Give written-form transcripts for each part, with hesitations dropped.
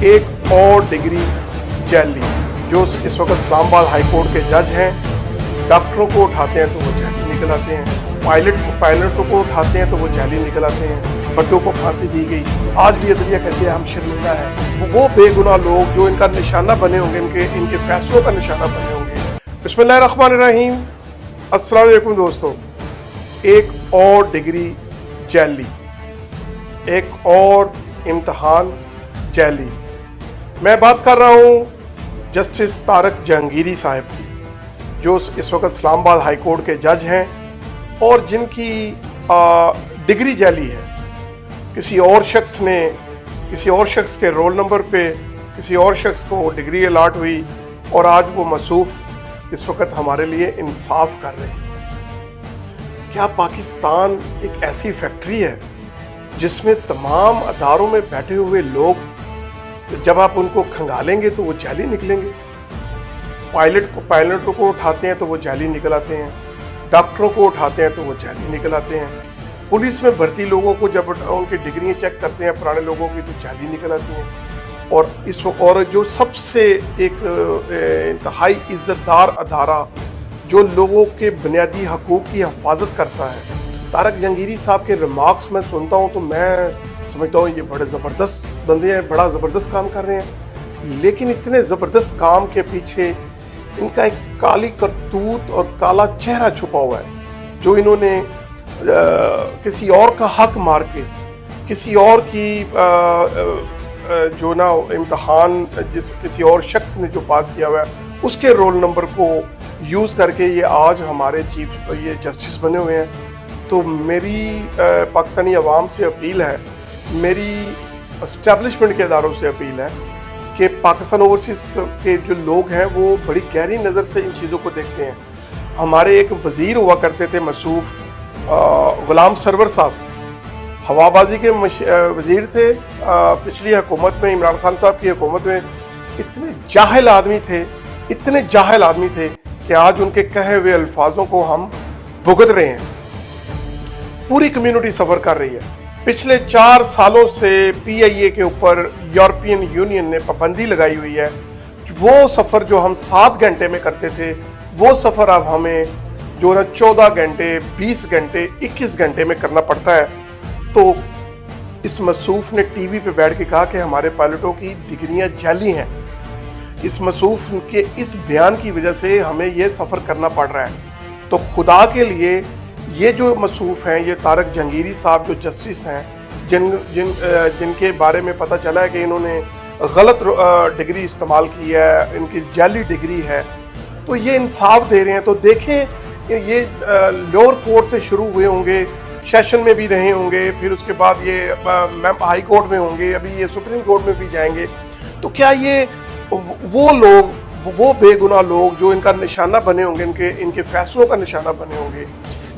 एक और डिग्री जैली जो इस वक्त इस्लामाबाद हाई कोर्ट के जज हैं, डॉक्टरों को उठाते हैं तो वो जैली निकल आते हैं, पायलटों को उठाते हैं तो वो जैली निकल आते हैं, भट्टों को फांसी दी गई। आज भी अदलिया कहते हैं हम शर्मिंदा हैं। वो बेगुनाह लोग जो इनका निशाना बने होंगे, इनके फैसलों का निशाना बने होंगे। बिस्मिल्लाहिर्रहमानिर्रहीम, अस्सलाम वालेकुम दोस्तों। एक और डिग्री जैली, एक और इम्तहान जैली। मैं बात कर रहा हूँ जस्टिस तारक जहांगीरी साहब की, जो इस वक्त इस्लामाबाद हाई कोर्ट के जज हैं और जिनकी डिग्री जैली है। किसी और शख्स के रोल नंबर पे किसी और शख्स को डिग्री अलाट हुई और आज वो मसूफ इस वक्त हमारे लिए इंसाफ कर रहे हैं। क्या पाकिस्तान एक ऐसी फैक्ट्री है जिसमें तमाम अदारों में बैठे हुए लोग जब आप उनको खंगालेंगे तो वो जैली निकलेंगे? पायलटों को उठाते हैं तो वो जैली निकल आते हैं, डॉक्टरों को उठाते हैं तो वो जैली निकल आते हैं, पुलिस में भर्ती लोगों को जब उनकी डिग्रियां चेक करते हैं पुराने लोगों की तो जैली निकल आती हैं। और जो सबसे एक इंतहाई इज्जतदार अदारा जो लोगों के बुनियादी हकूक़ की हिफाजत करता है, तारक जहांगीरी साहब के रिमार्क्स मैं सुनता हूँ तो मैं समझता हूँ ये बड़े ज़बरदस्त बंदे हैं, बड़ा ज़बरदस्त काम कर रहे हैं। लेकिन इतने ज़बरदस्त काम के पीछे इनका एक काली करतूत और काला चेहरा छुपा हुआ है, जो इन्होंने किसी और का हक मार के किसी और की जो ना इम्तहान किसी और शख्स ने जो पास किया हुआ है उसके रोल नंबर को यूज़ करके ये आज हमारे चीफ ये जस्टिस बने हुए हैं। तो मेरी पाकिस्तानी अवाम से अपील है, मेरी एस्टेब्लिशमेंट के इदारों से अपील है कि पाकिस्तान ओवरसीज़ के जो लोग हैं वो बड़ी गहरी नज़र से इन चीज़ों को देखते हैं। हमारे एक वज़ीर हुआ करते थे मसूफ, गुलाम सरवर साहब, हवाबाजी के वज़ीर थे पिछली हुकूमत में, इमरान खान साहब की हुकूमत में। इतने जाहिल आदमी थे कि आज उनके कहे हुए अल्फाजों को हम भुगत रहे हैं। पूरी कम्युनिटी सफ़र कर रही है। पिछले 4 सालों से PIA के ऊपर यूरोपियन यूनियन ने पाबंदी लगाई हुई है। वो सफ़र जो हम 7 घंटे में करते थे, वो सफ़र अब हमें जो ना 14 घंटे, 20 घंटे, 21 घंटे में करना पड़ता है। तो इस मसूफ ने टीवी पे बैठ के कहा कि हमारे पायलटों की डिग्रियां जाली हैं। इस मसूफ के इस बयान की वजह से हमें ये सफ़र करना पड़ रहा है। तो खुदा के लिए ये जो मसूफ हैं, ये तारक जहांगीरी साहब जो जस्टिस हैं, जिनके बारे में पता चला है कि इन्होंने गलत डिग्री इस्तेमाल की है, इनकी जाली डिग्री है, तो ये इंसाफ दे रहे हैं। तो देखें ये लोअर कोर्ट से शुरू हुए होंगे, सेशन में भी रहे होंगे, फिर उसके बाद ये हाई कोर्ट में होंगे, अभी ये सुप्रीम कोर्ट में भी जाएंगे। तो क्या ये वो बेगुनाह लोग जो इनका निशाना बने होंगे, इनके फैसलों का निशाना बने होंगे,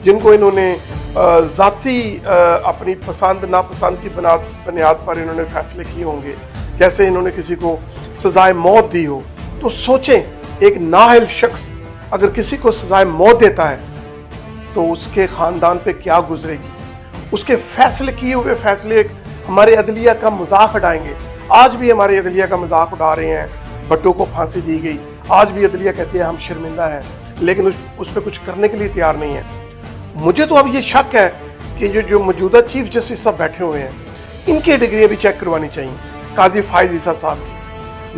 जिनको इन्होंने ज़ाती अपनी पसंद नापसंद की बुनियाद पर इन्होंने फैसले किए होंगे, जैसे इन्होंने किसी को सजाए मौत दी हो। तो सोचें, एक नाअहल शख्स अगर किसी को सजाए मौत देता है तो उसके ख़ानदान पे क्या गुजरेगी। उसके फैसले किए हुए फैसले हमारे अदलिया का मजाक उड़ाएंगे। आज भी हमारे अदलिया का मजाक उड़ा रहे हैं, भट्टों को फांसी दी गई। आज भी अदलिया कहते हैं हम शर्मिंदा हैं, लेकिन उस पर कुछ करने के लिए तैयार नहीं है। मुझे तो अब ये शक है कि जो मौजूदा चीफ जस्टिस साहब बैठे हुए हैं, इनकी डिग्रियां भी चेक करवानी चाहिए। काजी फाइज ईसा साहब की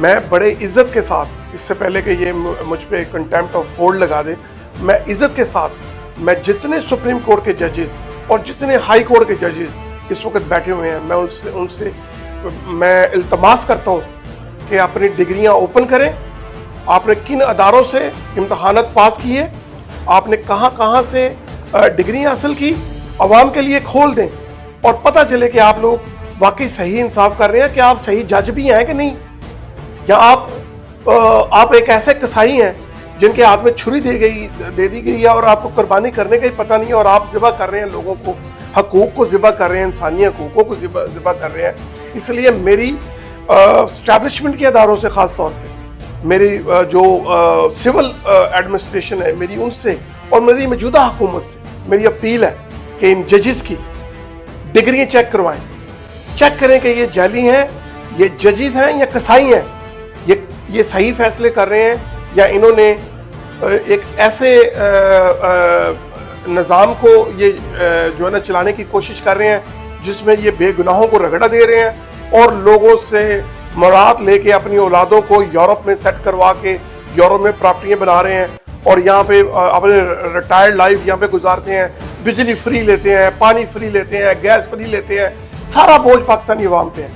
मैं बड़े इज्जत के साथ, इससे पहले कि ये मुझ पर कंटेम्प्ट ऑफ कोर्ट लगा दे, मैं इज्जत के साथ मैं जितने सुप्रीम कोर्ट के जजेस और जितने हाई कोर्ट के जजेस इस वक्त बैठे हुए हैं, मैं उनसे मैं इल्तमास करता हूँ कि अपनी डिग्रियाँ ओपन करें। आपने किन अदारों से इम्तहानात पास किए, आपने कहाँ से डिग्रियां हासिल की, आवाम के लिए खोल दें और पता चले कि आप लोग वाकई सही इंसाफ कर रहे हैं, कि आप सही जज भी हैं कि नहीं, या आप एक ऐसे कसाई हैं जिनके हाथ में छुरी दे दी गई है और आपको कुर्बानी करने का ही पता नहीं है और आप ज़िबा कर रहे हैं, लोगों को हकूक़ को ज़िबा कर रहे हैं, इंसानी हकूक़ों को ज़िबा कर रहे हैं। इसलिए मेरी एस्टैब्लिशमेंट के अदारों से ख़ास तौर पे, मेरी जो सिविल एडमिनिस्ट्रेशन है, मेरी उनसे और मेरी मौजूदा हुकूमत से मेरी अपील है कि इन जजेस की डिग्रियां चेक करवाएं, चेक करें कि ये जाली हैं ये जजेस हैं या कसाई हैं? ये सही फैसले कर रहे हैं या इन्होंने एक ऐसे निज़ाम को ये जो है ना चलाने की कोशिश कर रहे हैं जिसमें ये बेगुनाहों को रगड़ा दे रहे हैं और लोगों से मुराद लेके अपनी औलादों को यूरोप में सेट करवा के यूरोप में प्रॉपर्टियां बना रहे हैं और यहाँ पे अपने रिटायर्ड लाइफ यहाँ पे गुजारते हैं, बिजली फ्री लेते हैं, पानी फ्री लेते हैं, गैस फ्री लेते हैं, सारा बोझ पाकिस्तानी अवाम पे है।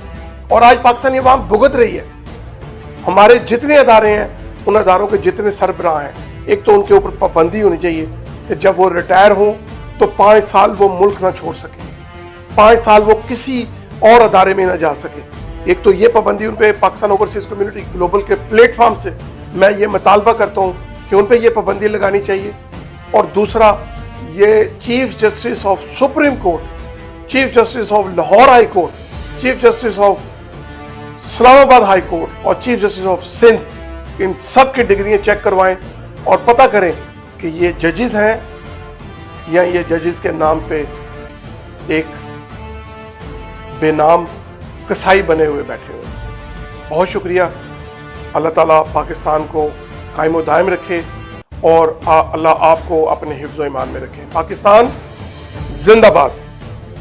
और आज पाकिस्तानी अवाम भुगत रही है। हमारे जितने अदारे हैं उन अदारों के जितने सरबराह हैं, एक तो उनके ऊपर पाबंदी होनी चाहिए कि जब वो रिटायर हों तो 5 साल वो मुल्क ना छोड़ सके, 5 साल वो किसी और अदारे में ना जा सके। एक तो ये पाबंदी उन पे पाकिस्तान ओवरसीज कम्युनिटी ग्लोबल के प्लेटफॉर्म से मैं ये मुतालबा करता हूँ कि उन पे ये पाबंदी लगानी चाहिए। और दूसरा, ये chief justice of supreme court, chief justice of Lahore high court, chief justice of Islamabad high court और चीफ जस्टिस ऑफ सिंध, इन सब की डिग्रियां चेक करवाएं और पता करें कि ये जजेस हैं या ये जजेस के नाम पे एक बेनाम कसाई बने हुए बैठे हुए। बहुत शुक्रिया। अल्लाह ताला पाकिस्तान को कायम व दायम रखे और अल्लाह आपको अपने हिफ्ज़ व ईमान में रखे। पाकिस्तान जिंदाबाद।